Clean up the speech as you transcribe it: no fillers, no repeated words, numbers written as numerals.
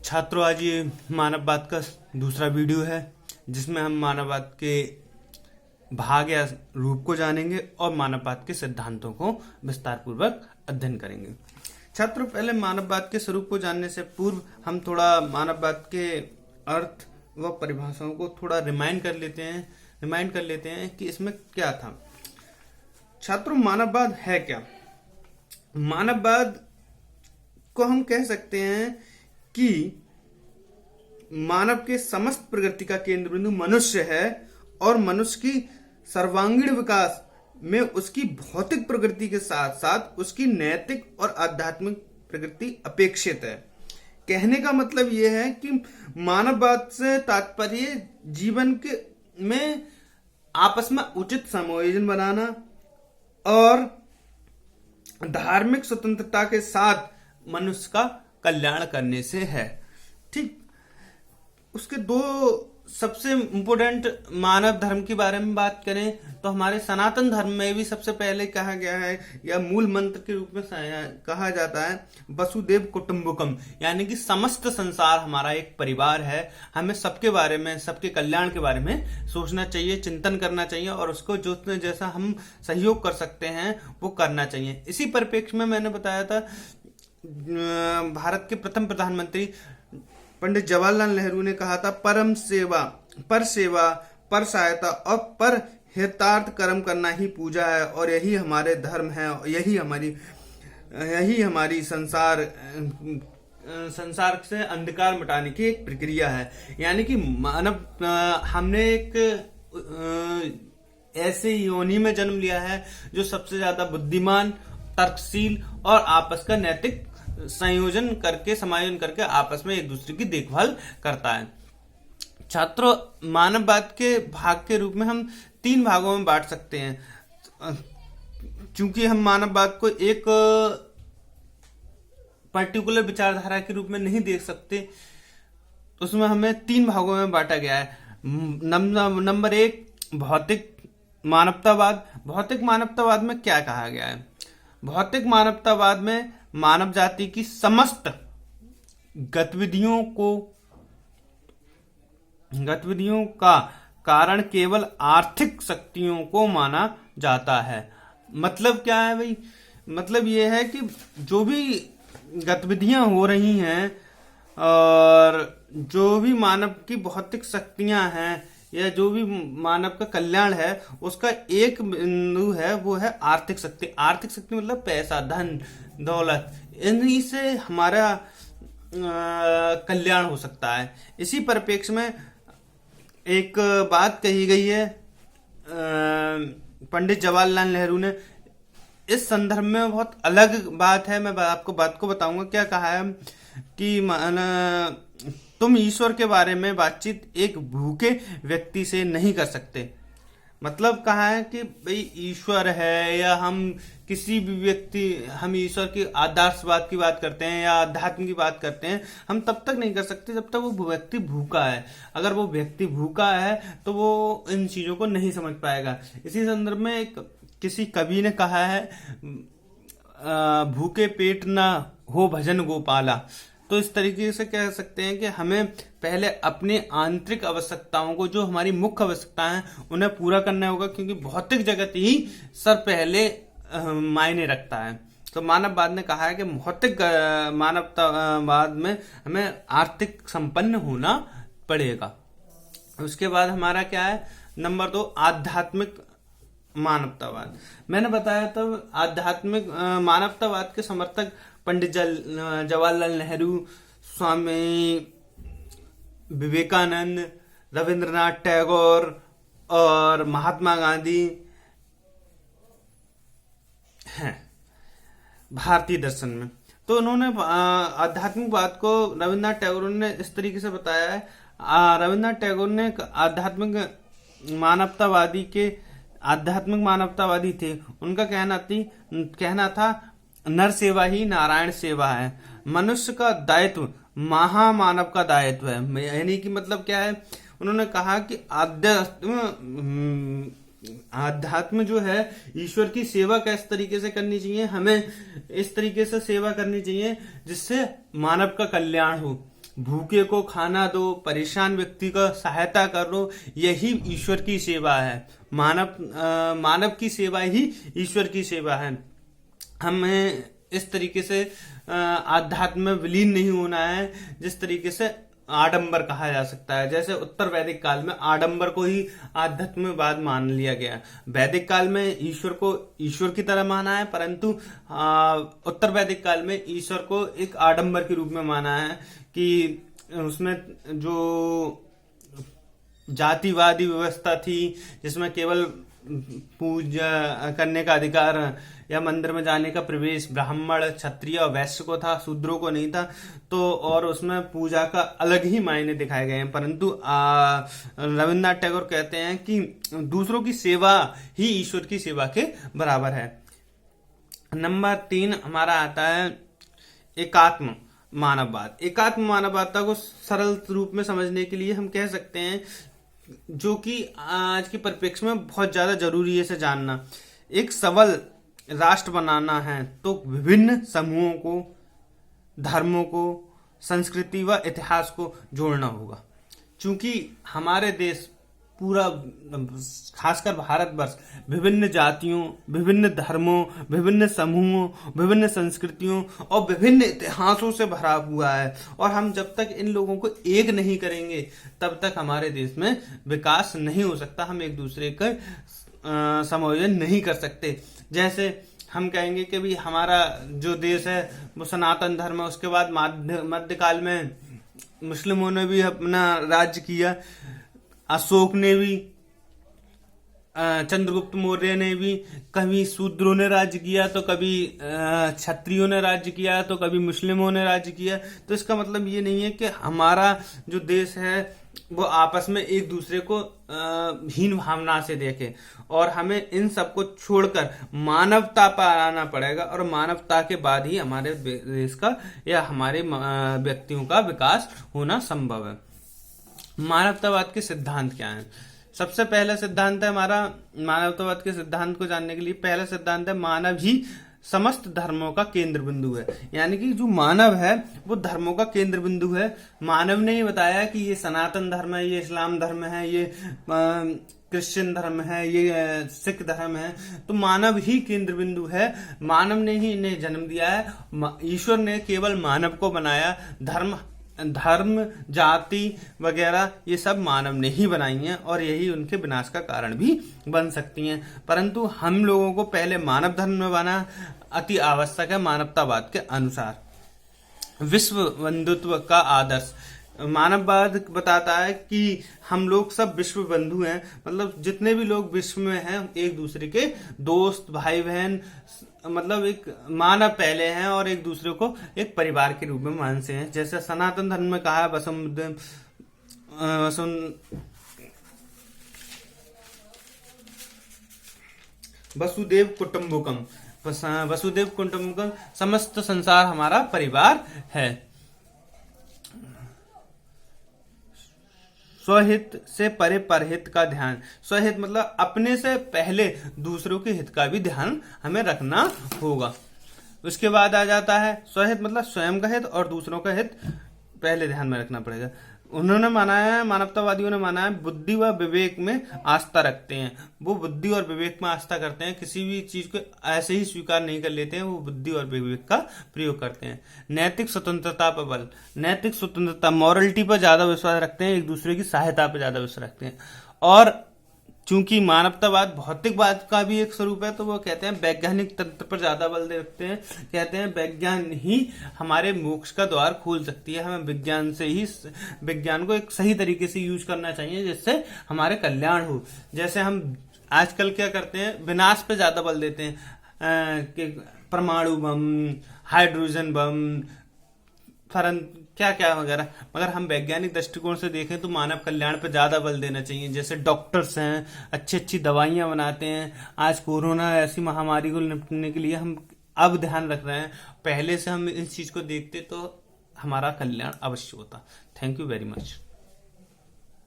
छात्रों, आज ये मानववाद का दूसरा वीडियो है जिसमें हम मानववाद के भाग या रूप को जानेंगे और मानववाद के सिद्धांतों को विस्तार पूर्वक अध्ययन करेंगे। छात्रों, पहले मानववाद के स्वरूप को जानने से पूर्व हम थोड़ा मानववाद के अर्थ व परिभाषाओं को थोड़ा रिमाइंड कर लेते हैं कि इसमें क्या था। छात्रों, मानववाद है क्या? मानववाद को हम कह सकते हैं कि मानव के समस्त प्रगति का केंद्र बिंदु मनुष्य है और मनुष्य की सर्वांगीण विकास में उसकी भौतिक प्रगति के साथ साथ उसकी नैतिक और आध्यात्मिक प्रगति अपेक्षित है। कहने का मतलब यह है कि मानववाद से तात्पर्य जीवन के में आपस में उचित समायोजन बनाना और धार्मिक स्वतंत्रता के साथ मनुष्य का कल्याण करने से है। ठीक, उसके दो सबसे इम्पोर्टेंट मानव धर्म के बारे में बात करें तो हमारे सनातन धर्म में भी सबसे पहले कहा गया है या मूल मंत्र के रूप में कहा जाता है वसुदेव कुटुंबकम, यानी कि समस्त संसार हमारा एक परिवार है। हमें सबके बारे में, सबके कल्याण के बारे में सोचना चाहिए, चिंतन करना चाहिए और उसको जो जैसा हम सहयोग कर सकते हैं वो करना चाहिए। इसी परिप्रेक्ष्य में मैंने बताया था भारत के प्रथम प्रधानमंत्री पंडित जवाहरलाल नेहरू ने कहा था पर सेवा, पर सहायता और पर हितार्थ कर्म करना ही पूजा है और यही हमारे धर्म है और यही हमारी संसार से अंधकार मिटाने की एक प्रक्रिया है। यानी कि मानव हमने एक ऐसे योनि में जन्म लिया है जो सबसे ज्यादा बुद्धिमान, तर्कशील और आपस का नैतिक समायोजन करके आपस में एक दूसरे की देखभाल करता है। छात्रों, मानववाद के भाग के रूप में हम 3 भागों में बांट सकते हैं। क्योंकि हम मानववाद को एक पर्टिकुलर विचारधारा के रूप में नहीं देख सकते, उसमें हमें 3 भागों में बांटा गया है। नंबर 1, भौतिक मानवतावाद। भौतिक मानवतावाद में क्या कहा गया है? भौतिक मानवतावाद में मानव जाति की समस्त गतिविधियों का कारण केवल आर्थिक शक्तियों को माना जाता है। मतलब क्या है भाई? मतलब यह है कि जो भी गतिविधियां हो रही हैं और जो भी मानव की भौतिक शक्तियां हैं या जो भी मानव का कल्याण है उसका एक बिंदु है, वो है आर्थिक शक्ति। आर्थिक शक्ति मतलब पैसा, धन दौलत, इन्हीं से हमारा कल्याण हो सकता है। इसी परिप्रेक्ष्य में एक बात कही गई है पंडित जवाहरलाल नेहरू ने, इस संदर्भ में बहुत अलग बात है। मैं आपको बात को बताऊंगा। क्या कहा है कि तुम ईश्वर के बारे में बातचीत एक भूखे व्यक्ति से नहीं कर सकते। मतलब कहा है कि भाई ईश्वर है या हम किसी भी व्यक्ति, हम ईश्वर की आदर्शवाद की बात करते हैं या अध्यात्म की बात करते हैं, हम तब तक नहीं कर सकते जब तक वो व्यक्ति भूखा है। अगर वो व्यक्ति भूखा है तो वो इन चीजों को नहीं समझ पाएगा। इसी संदर्भ में किसी कवि ने कहा है भूखे पेट ना हो भजन गोपाला। तो इस तरीके से कह सकते हैं कि हमें पहले अपनी आंतरिक आवश्यकताओं को, जो हमारी मुख्य आवश्यकताएं हैं, उन्हें पूरा करना होगा, क्योंकि भौतिक जगत ही सर पहले मायने रखता है। तो मानववाद ने कहा है कि भौतिक मानवतावाद में हमें आर्थिक संपन्न होना पड़ेगा। उसके बाद हमारा क्या है? नंबर 2, आध्यात्मिक मानवतावाद। मैंने बताया तो आध्यात्मिक मानवतावाद के समर्थक पंडित जवाहरलाल नेहरू, स्वामी विवेकानंद, रविंद्रनाथ टैगोर और महात्मा गांधी हैं भारतीय दर्शन में। तो उन्होंने आध्यात्मिकवाद को रविंद्रनाथ टैगोर ने इस तरीके से बताया है। रविंद्रनाथ टैगोर ने आध्यात्मिक मानवतावादी थे। उनका कहना था नर सेवा ही नारायण सेवा है। मनुष्य का दायित्व महामानव का दायित्व है। यानी कि मतलब क्या है? उन्होंने कहा कि आध्यात्म जो है, ईश्वर की सेवा किस तरीके से करनी चाहिए, हमें इस तरीके से सेवा करनी चाहिए जिससे मानव का कल्याण हो। भूखे को खाना दो, परेशान व्यक्ति का सहायता करो, यही ईश्वर की सेवा है। मानव की सेवा ही ईश्वर की सेवा है। हमें इस तरीके से आध्यात्म में विलीन नहीं होना है जिस तरीके से आडंबर कहा जा सकता है। जैसे उत्तर वैदिक काल में आडंबर को ही आध्यात्मवाद मान लिया गया। वैदिक काल में ईश्वर को ईश्वर की तरह माना है, परंतु उत्तर वैदिक काल में ईश्वर को एक आडंबर के रूप में माना है कि उसमें जो जातिवादी व्यवस्था थी, जिसमें केवल पूजा करने का अधिकार या मंदिर में जाने का प्रवेश ब्राह्मण, क्षत्रिय और वैश्य को था, शूद्रों को नहीं था। तो और उसमें पूजा का अलग ही मायने दिखाए गए हैं। परंतु रविन्द्रनाथ टैगोर कहते हैं कि दूसरों की सेवा ही ईश्वर की सेवा के बराबर है। नंबर 3 हमारा आता है एकात्म मानववाद। एकात्म मानववाद को सरल रूप में समझने के लिए हम कह सकते हैं, जो कि आज के परिप्रेक्ष्य में बहुत ज्यादा जरूरी है इसे जानना। एक सबल राष्ट्र बनाना है तो विभिन्न समूहों को, धर्मों को, संस्कृति व इतिहास को जोड़ना होगा। क्योंकि हमारे देश पूरा, खासकर भारतवर्ष, विभिन्न जातियों, विभिन्न धर्मों, विभिन्न समूहों, विभिन्न संस्कृतियों और विभिन्न इतिहासों से भरा हुआ है। और हम जब तक इन लोगों को एक नहीं करेंगे तब तक हमारे देश में विकास नहीं हो सकता। हम एक दूसरे का समायोजन नहीं कर सकते। जैसे हम कहेंगे कि भी हमारा जो देश है वो सनातन धर्म है, उसके बाद मध्यकाल में मुस्लिमों ने भी अपना राज्य किया, अशोक ने भी, चंद्रगुप्त मौर्य ने भी, कभी शूद्रों ने राज्य किया तो कभी क्षत्रियों ने राज्य किया तो कभी मुस्लिमों ने राज्य किया। तो इसका मतलब ये नहीं है कि हमारा जो देश है वो आपस में एक दूसरे को हीन भावना से देखे, और हमें इन सब को छोड़कर मानवता पर आना पड़ेगा। और मानवता के बाद ही हमारे देश का या हमारे व्यक्तियों का विकास होना संभव है। मानवतावाद के सिद्धांत क्या हैं? सबसे पहला सिद्धांत है हमारा, मानवतावाद के सिद्धांत को जानने के लिए पहला सिद्धांत है मानव ही समस्त धर्मों का केंद्र बिंदु है। यानी कि जो मानव है वो धर्मों का केंद्र बिंदु है। मानव ने ही बताया कि ये सनातन धर्म है, ये इस्लाम धर्म है, ये क्रिश्चियन धर्म है, ये सिख धर्म है। तो मानव ही केंद्र बिंदु है, मानव ने ही इन्हें जन्म दिया है। ईश्वर ने केवल मानव को बनाया। धर्म, जाति वगैरह ये सब मानव ने ही बनाई हैं और यही उनके विनाश का कारण भी बन सकती हैं। परंतु हम लोगों को पहले मानव धर्म में बना अति आवश्यक है मानवतावाद के अनुसार। विश्व बंधुत्व का आदर्श, मानववाद बताता है कि हम लोग सब विश्व बंधु हैं। मतलब जितने भी लोग विश्व में हैं एक दूसरे के दोस्त, भाई बहन, मतलब एक मानव पहले हैं और एक दूसरे को एक परिवार के रूप में मानते हैं। जैसे सनातन धर्म में कहा है वसुदेव कुटुंबकम, वसुदेव कुटुंबकम, समस्त संसार हमारा परिवार है। स्वहित से परे परहित का ध्यान, स्वहित मतलब अपने से पहले दूसरों के हित का भी ध्यान हमें रखना होगा। उसके बाद आ जाता है स्वहित मतलब स्वयं का हित और दूसरों का हित पहले ध्यान में रखना पड़ेगा। उन्होंने माना है, मानवतावादियों ने माना है, बुद्धि व विवेक में आस्था रखते हैं। वो बुद्धि और विवेक में आस्था करते हैं, किसी भी चीज को ऐसे ही स्वीकार नहीं कर लेते हैं, वो बुद्धि और विवेक का प्रयोग करते हैं। नैतिक स्वतंत्रता पर बल, नैतिक स्वतंत्रता, मॉरलिटी पर ज्यादा विश्वास रखते हैं, एक दूसरे की सहायता पर ज्यादा विश्वास रखते हैं। और चूंकि मानवतावाद भौतिकवाद का भी एक स्वरूप है तो वो कहते हैं वैज्ञानिक तंत्र पर ज्यादा बल देते हैं। कहते हैं विज्ञान ही हमारे मोक्ष का द्वार खोल सकती है, हमें विज्ञान से ही, विज्ञान को एक सही तरीके से यूज करना चाहिए जिससे हमारे कल्याण हो। जैसे हम आजकल क्या करते हैं, विनाश पे ज्यादा बल देते हैं कि परमाणु बम, हाइड्रोजन बम, क्या क्या वगैरह। मगर हम वैज्ञानिक दृष्टिकोण से देखें तो मानव कल्याण पर ज्यादा बल देना चाहिए। जैसे डॉक्टर्स हैं, अच्छी अच्छी दवाइयां बनाते हैं। आज कोरोना ऐसी महामारी को निपटने के लिए हम अब ध्यान रख रहे हैं, पहले से हम इस चीज को देखते तो हमारा कल्याण अवश्य होता। Thank you very much.